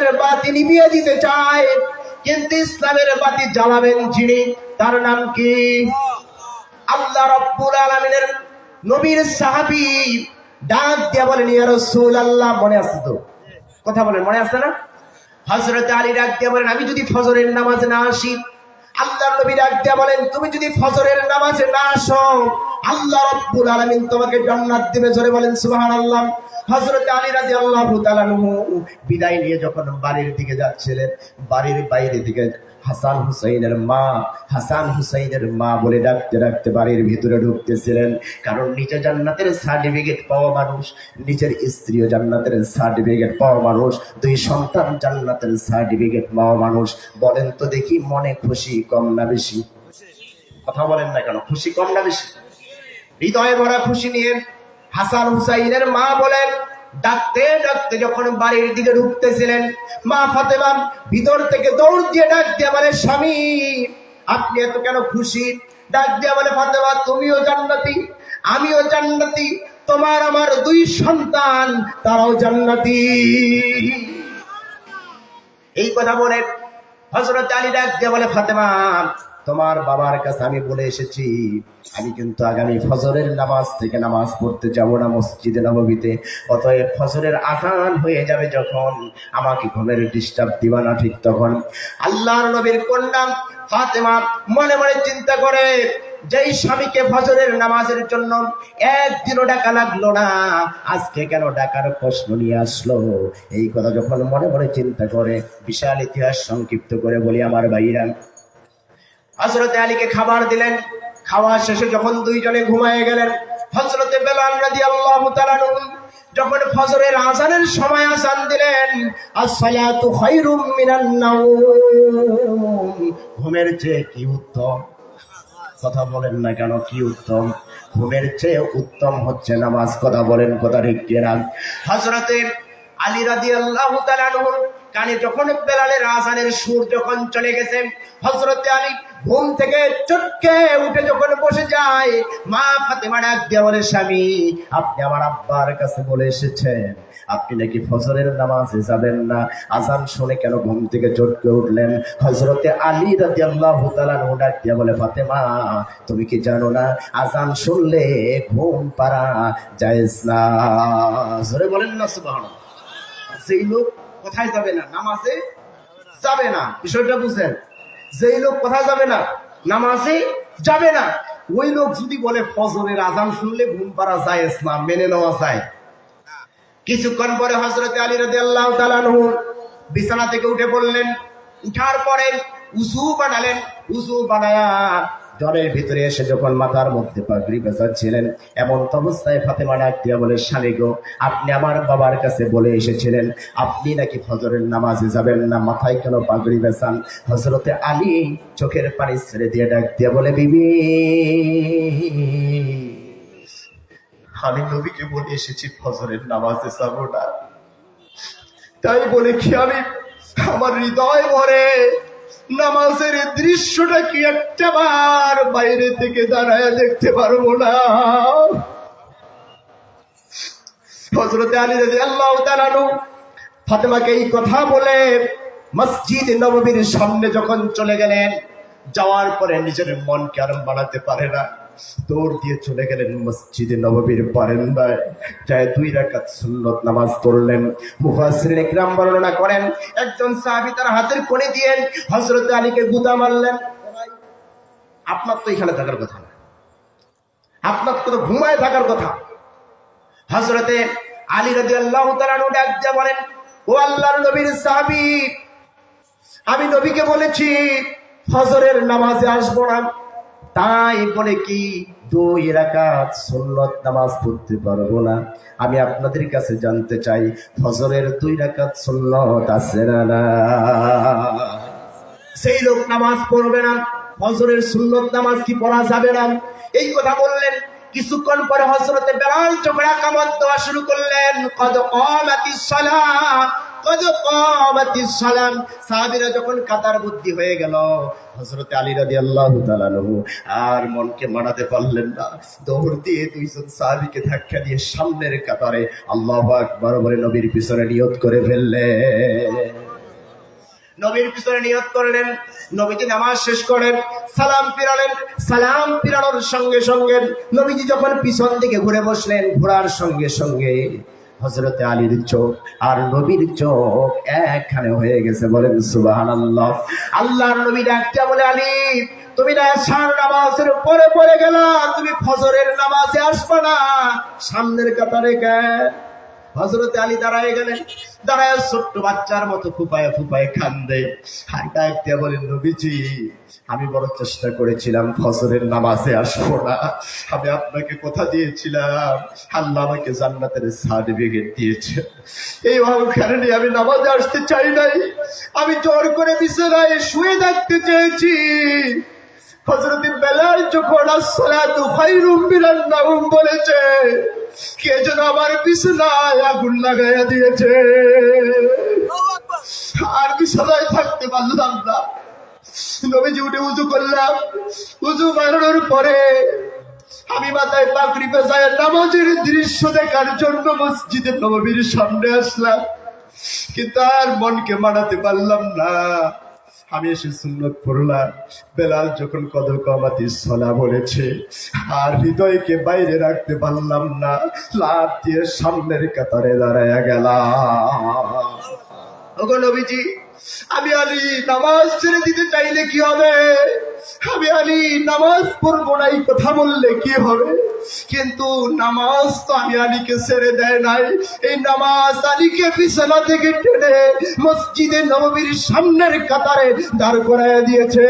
ইসলামের বাতি নিভিয়ে দিতে চায়, কিন্তু ইসলামের বাতি জ্বালাবেন যিনি, তার নাম কি? আল্লাহ রাব্বুল আলামিনের নবীর সাহাবী ডাক দিয়ে বলেন, ইয়া রাসূলুল্লাহ, মনে আছে তো? কথা বলেন, মনে আছে না? হযরত আলী ডাক দিয়ে বলেন, আমি যদি ফজরের নামাজে না আসি, আল্লাহর নবী ডাক দিয়ে বলেন, তুমি যদি ফজরের নামাজে না আসো, আল্লাহ রাব্বুল আলামিন তোমাকে জান্নাত দিবে। জোরে বলেন সুবহানাল্লাহ। হযরত আলী রাদিয়াল্লাহু তাআলা আনহু বিদায় নিয়ে যখন বাড়ির দিকে যাচ্ছিলেন, বাড়ির বাইরে দিকে হাসান হুসাইনের মা বলে ডাকতে ডাকতে বাড়ির ভিতরে ঢুকতেছিলেন। কারণ নিচে জান্নাতের সার্টিফিকেট পাওয়া মানুষ, নিচের স্ত্রীও জান্নাতের সার্টিফিকেট পাওয়া মানুষ, দুই সন্তান জান্নাতের সার্টিফিকেট পাওয়া মানুষ। বলেন তো দেখি, মনে খুশি কম না বেশি? কথা বলেন না কেন? খুশি কম না বেশি? হৃদয়ে ভরা খুশি নিয়ে হাসান হুসাইনের মা বলেন, ডাকতে ডাকতে যখন বাড়ির দিকে ঢুকতেছিলেন, মা ফাতেমা ভিতর থেকে দৌড় দিয়ে ডাক দিয়ে বলে, স্বামী আপনি এত কেন খুশি? ডাক দিয়ে বলে, ফাতেমা তুমিও জান্নাতি, আমিও জান্নাতি, তোমার আমার দুই সন্তান তারাও জান্নাতি। এই কথা বলে হযরত আলী ডাক দিয়ে বলে, ফাতেমা তোমার বাবার কাছে আমি বলে এসেছি, আমি কিন্তু আগামী ফজরের নামাজ থেকে নামাজ পড়তে যাব না মসজিদে নববীতে। অতএব ফজরের আযান হয়ে যাবে যখন, আমাকে ঘুমের ডিস্টার্ব দিবা না। ঠিক তখন আল্লাহর নবীর কন্যা ফাতেমা মনে মনে চিন্তা করে, যেই স্বামীকে ফজরের নামাজের জন্য একদিনও ডাকা লাগলো না, আজকে কেন ডাকার প্রশ্ন নিয়ে আসলো? এই কথা যখন মনে মনে চিন্তা করে, বিশাল ইতিহাস সংক্ষিপ্ত করে বলি আমার ভাইরা, হযরত আলীকে খাবার দিলেন। খাওয়া শেষে যখন দুইজনে ঘুমায় গেলেন, হযরত বেলাল রাদিয়াল্লাহু তাআলা যখন ফজরের আযানের সময় আযান দিলেন, আসসালাতু খায়রুম মিনান নাওম, ঘুমের চেয়ে কি উত্তম? কথা বলেন না কেন? কি উত্তম? ঘুমের চেয়ে উত্তম হচ্ছে নামাজ। কথা বলেন, কথা ঠিক কিনা? হযরত আলী রাদিয়াল্লাহু তাআলা কানে যখন বেলালের আযানের সুর যখন চলে গেছে, হযরত আলী ঘুম থেকে চটকে উঠে যখন বসে যায়, মা ফাতেমা ডাক দিয়ে বলে, স্বামী আপনি আমার আব্বার কাছে বলে এসেছেন আপনি নাকি ফজরের নামাজে যাবেন না, আযান শুনে কেন ঘুম থেকে চটকে উঠলেন? হযরত আলী রাদিয়াল্লাহু তাআলা ডাক দিয়ে বলে, ফাতেমা তুমি কি জানো না, আযান শুনলে ঘুম পাড়া জায়েজ না? জোরে বলেন না সুবহানাল্লাহ। সেই লোক কোথায় যাবে না? নামাজে যাবে না। বিষয়টা বুঝেন? যেই লোক কোথায় যাবে না? নামাজে যাবে না। ওই লোক যদি বলে ফজরের আযান শুনলে ঘুম পাড়া জায়েজ না, মেনে নেওয়া যায়। কিছুক্ষণ পরে হযরত আলী রাদিয়াল্লাহু তাআলা আনহু বিছানা থেকে উঠে পড়লেন। উঠার পরে উযু বানালেন। উযু বানায়া জ্বরের ভিতরে এসে যখন মাথার মধ্যে পাগড়ি বেঁধাচ্ছিলেন, এমন অবস্থায় ফাতেমা ডাক দিয়া বলে, স্বামী গো, আপনি আমার বাবার কাছে বলে এসেছিলেন আপনি নাকি ফজরের নামাজে যাবেন না, মাথায় কেন পাগড়ি বেঁধান? হযরতে আলী চোখের পানি ছেড়ে দিয়ে ডাক দিয়া বলে, বিবি আমি নবীকে বলে এসেছি ফজরের নামাজে যাব না, তাই বলে কি আমি আমার হৃদয় ভরে নামাজের দৃশ্যটা কি একটা বার বাইরে থেকে দাঁড়ায় দেখতে পারবো না? হযরত আলী রাদিয়াল্লাহু তাআলা ফাতেমাকে এই কথা বলে মসজিদ নববীর সামনে যখন চলে গেলেন, যাওয়ার পরে নিজের মনকে আর বাড়াতে পারে না, দৌড় দিয়ে চলে গেলেন মসজিদে নববীর বারান্দায়। যায় 2 রাকাত সুন্নত নামাজ পড়লেন। মুফাসসিরিন ইকরাম বর্ণনা করেন, একজন সাহাবী তার হাতের কোণে দিয়ে হযরত আলীকে গুতা মারলেন। আপনার তো এখানে থাকার কথা না, আপনার তো ঘুমায় থাকার কথা। হযরতে আলী রাদিয়াল্লাহু তাআলা ডাক দিয়ে বলেন, ও আল্লাহর নবীর সাহাবী, আমি নবীকে বলেছি ফজরের নামাজে আসবো না, তাই বলে কি 2 রাকাত সুন্নত নামাজ পড়তে পারবো না। আমি আপনাদের কাছে জানতে চাই, ফজরের 2 রাকাত সুন্নত আছে না? সেই লোক নামাজ পড়বে না, ফজরের সুন্নত নামাজ কি পড়া যাবে না? এই কথা বললেন। কিছুক্ষণ পরে হযরতে বেলাল চোখে কামত দেওয়া শুরু করলেন, কদ কামাতিস সালাহ, কদ কামাতিস সালাম। সাহাবীরা যখন কাতার বুদ্ধি হয়ে গেল, হযরত আলী রাদিয়াল্লাহু তাআলা আর মনকে মানাতে পারলেন না, দৌড় দিয়ে 2জন সাহাবীকে ধাক্কা দিয়ে সামনের কাতারে আল্লাহু আকবার বলে নবীর পিছনে নিয়ত করে ফেললেন। আলীর পিছনে নিয়ত করলেন। নবীজি নামাজ শেষ করেন, সালাম ফিরালেন। সালাম ফিরানোর সঙ্গে সঙ্গে নবীজি যখন পিছন দিকে ঘুরে বসলেন, ঘোরার সঙ্গে সঙ্গে হযরতে আলীর চোখ আর নবীর চোখ একখানে হয়ে গেছে। বলেন সুবহানাল্লাহ। আল্লাহর নবী ডাকতে বলে, আলী তুমি না এশার নামাজের পরে পড়ে গেলা, তুমি ফজরের নামাজে আসবে না, সামনের কাতারে গেল। হযরতে আলী দাঁড়ায় গেলেন, দাঁড়ায় ছোট্ট বাচ্চার মতো ফুপায়ে ফুপায়ে কান্দে। আর ডাকতে বলেন, নবীজি আমি বড় চেষ্টা করেছিলাম ফজরের নামাজে আসবো না, আমি আপনাকে কথা দিয়েছিলাম, আল্লাহ আমাকে জান্নাতের সার্টিফিকেট দিয়েছে, এই কারণে আমি নামাজে আসতে চাই নাই, আমি জোর করে বিছানায় শুয়ে থাকতে চেয়েছি। হযরত বেলাল যখন আসসালাতু খায়রুম মিনান নাওম বলেছে, কে যেন আমার বিছানায় আগুন লাগাইয়া দিয়েছে, আর বিছানায় থাকতে পারলাম না। নবীজি উঠে উযু করলাম, উযু বানানোর পরে আমি মাথায় পাগড়ি পেঁচায় নামাজের দৃশ্য দেখার জন্য মসজিদে নববীর সামনে আসলাম, কিন্তু আর মনকে মানাতে পারলাম না। আমি এসে সুন্নত পড়লাম। বেলাল যখন কদর কামাতির সলা বলেছে, আর হৃদয়কে বাইরে রাখতে পারলাম না, লাফ দিয়ে সামনের কাতারে দাঁড়ায়া গেলাম। ওগো নবীজি, আমি আলী নামাজ ছেড়ে দিতে চাইলে কি হবে? আমি আলী নামাজ পড়বো না এই কথা বললে কি হবে? কিন্তু নামাজ তো আমি আলীকে ছেড়ে দেয় নাই, এই নামাজ আলীকে বিছানা থেকে টেনে মসজিদে নববীর সামনের কাতারে দাঁড় করাইয়া দিয়েছে।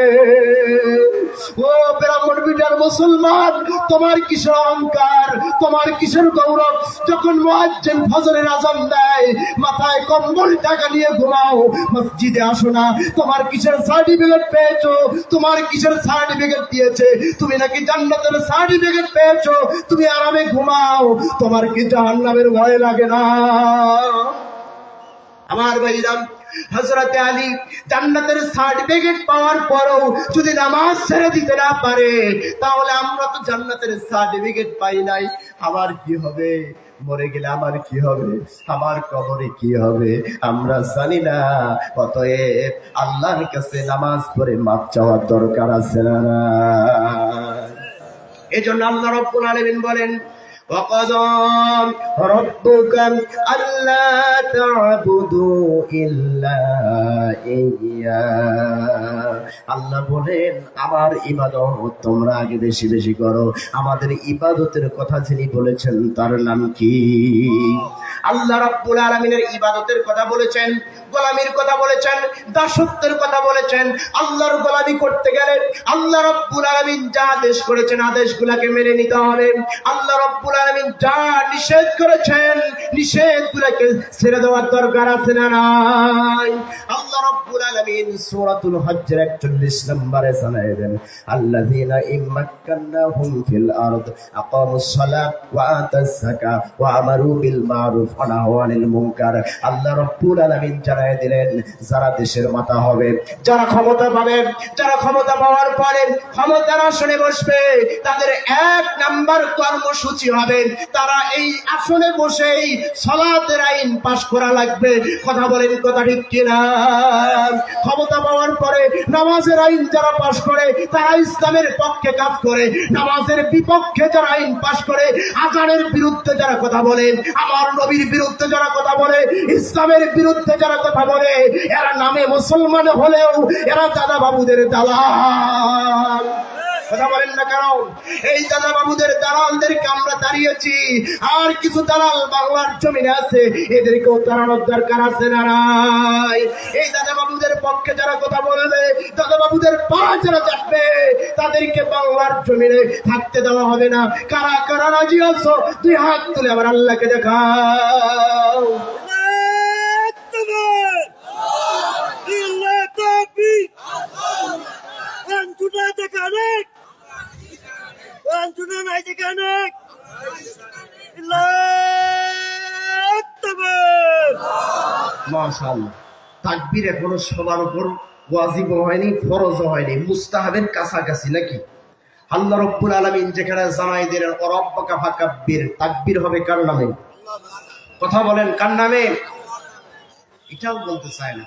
ও ব্রাহ্মণ বিটার মুসলমান, তোমার কিসের অহংকার, তোমার কিসের গৌরব? যখন মুয়াজ্জিন ফজরের আযান দেয়, মাথায় কম্বল টাকা নিয়ে ঘুমাও, মসজিদে আসো না। তোমার কিসের সার্টিফিকেট পেয়েছো? তোমার কিসের সার্টিফিকেট দিয়েছে? তুমি নাকি জান্নাতের সার্টিফিকেট পেয়েছো, তুমি আরামে ঘুমাও, তোমার কি জাহান্নামের ভয় লাগে না? আমার ভাইরা, হযরতে আলী জান্নাতের সার্টিফিকেট পাওয়ার পরও যদি নামাজ ছেড়ে দিতে না পারে, তাহলে আমরা তো জান্নাতের সার্টিফিকেট পাই নাই, আমার কি হবে? মরে গেলে আমার কি হবে? আমার কবরে কি হবে? আমরা জানি না। অতএব আল্লাহর কাছে নামাজ পড়ে মাপ চাওয়ার দরকার আছে না? এজন্য আল্লাহ রাব্বুল আলামিন বলেন, وَقَضَى رَبُّكَ أَلَّا تَعْبُدُوا إِلَّا إِيَّاهُ। আল্লাহ বলেন, আমার ইবাদত তোমরা আগে বেশি বেশি করো। আমাদের ইবাদতের কথা যিনি বলেছেন তার নাম কি? আল্লাহ রাব্বুল আলামিনের ইবাদতের কথা বলেছেন, গোলামির কথা বলেছেন, দাসত্বের কথা বলেছেন। আল্লাহর গোলামি করতে গেলে আল্লাহ রাব্বুল আলামিন যা আদেশ করেছেন আদেশগুলোকে মেনে নিতে হবে। আল্লাহ রাব্বুল আলামিন যা নিষেধ করেছেন নিষেধগুলোকে ছেড়ে দেওয়ার দরকার আছে না নাই? আল্লাহ রাব্বুল আলামিন সূরাতুল হজ্জের 41 নম্বরে জানায় দেন, আল্লাযীনা ইম্মাক্কান্নাহুম ফিল আরদ আকামুস সালাত ওয়া আতাস যাকাত ওয়া আমারু বিল মারুফ ওয়া নাহাউ আনিল মুনকার। আল্লাহ রাব্বুল আলামিন জানায় দিলেন, যারা দেশের মাথা হবে, যারা ক্ষমতা পাবে, যারা ক্ষমতা পাওয়ার পরে ক্ষমতার আসনে বসবে, তাদের 1 নাম্বার কর্মসূচি হবে তারা এই আসনে বসেই সালাতের আইন পাশ করা লাগবে। কথা বলেন, কথা ঠিক কিনা? ক্ষমতা পাওয়ার পরে নামাজের আইন যারা পাশ করে তারা ইসলামের পক্ষে কাজ করে, নামাজের বিপক্ষে যারা আইন পাশ করে, আযানের বিরুদ্ধে যারা কথা বলে, আমার নবীর বিরুদ্ধে যারা কথা বলে, ইসলামের বিরুদ্ধে যারা কথা বলে, এরা নামে মুসলমান হলেও এরা দাদা বাবুদের দালাল। কথা বলেন না কেন? এই দাদা বাবুদের দালালদেরকে আমরা তাড়িয়েছি, আর কিছু দালাল বাংলার জমিনে আছে, এদেরকেও তাড়ানোর দরকার আছে না নাই? এই দাদা বাবুদের পক্ষে যারা কথা বলবে, দাদা বাবুদের পা যারা চাটবে, তাদেরকে বাংলার জমিনে থাকতে দেওয়া হবে না। কারা কারা রাজি আছো? 2 হাত তুলে আমার আল্লাহকে দেখাও। মাশাআল্লাহ, তাকবীর এখনো সবার উপর ওয়াজিব হয়নি, ফরজ হয়নি, মুস্তাহাবের কাছাকাছি নাকি? আল্লাহ রাব্বুল আলামিন যেখানে জানাই দিলেন ওয়ারাব্বাকা ফাকাব্বির, তাকবীর হবে কার নামে? কথা বলেন, কার নামে? এটাও বলতে চায় না।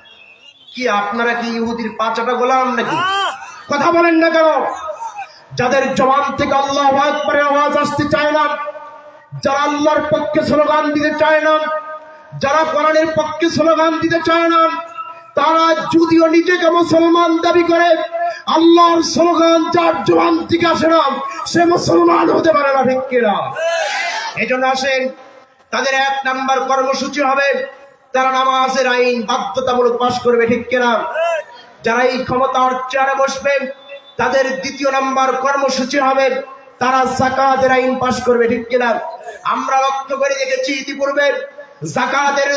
কি আপনারা কি ইহুদির পাঁচটা গোলাম নাকি? কথা বলেন না কেন? যাদের জবান থেকে আল্লাহু আকবারের আওয়াজ আসতে চায় না, যারা আল্লাহর পক্ষে স্লোগান দিতে চায় না, যারা কোরআনের পক্ষে স্লোগান দিতে চায় না, তারা যদিও নিজেকে মুসলমান দাবি করে, আল্লাহর স্লোগান যার জবান থেকে আসে না, সে মুসলমান হতে পারে না। ঠিক কিনা? এই জন্য আসেন, তাদের 1 নাম্বার কর্মসূচি হবে তারা নামাজের আইন বাধ্যতামূলক পাশ করবে। ঠিক কিনা? যারা এই ক্ষমতার চেয়ারে বসবে তাদের 2 নাম্বার কর্মসূচি হবে তারা যাকাতের আইন পাশ করবে। ঠিক কিনা? আমরা লক্ষ্য করে দেখেছি ইতিপূর্বে যাকাতের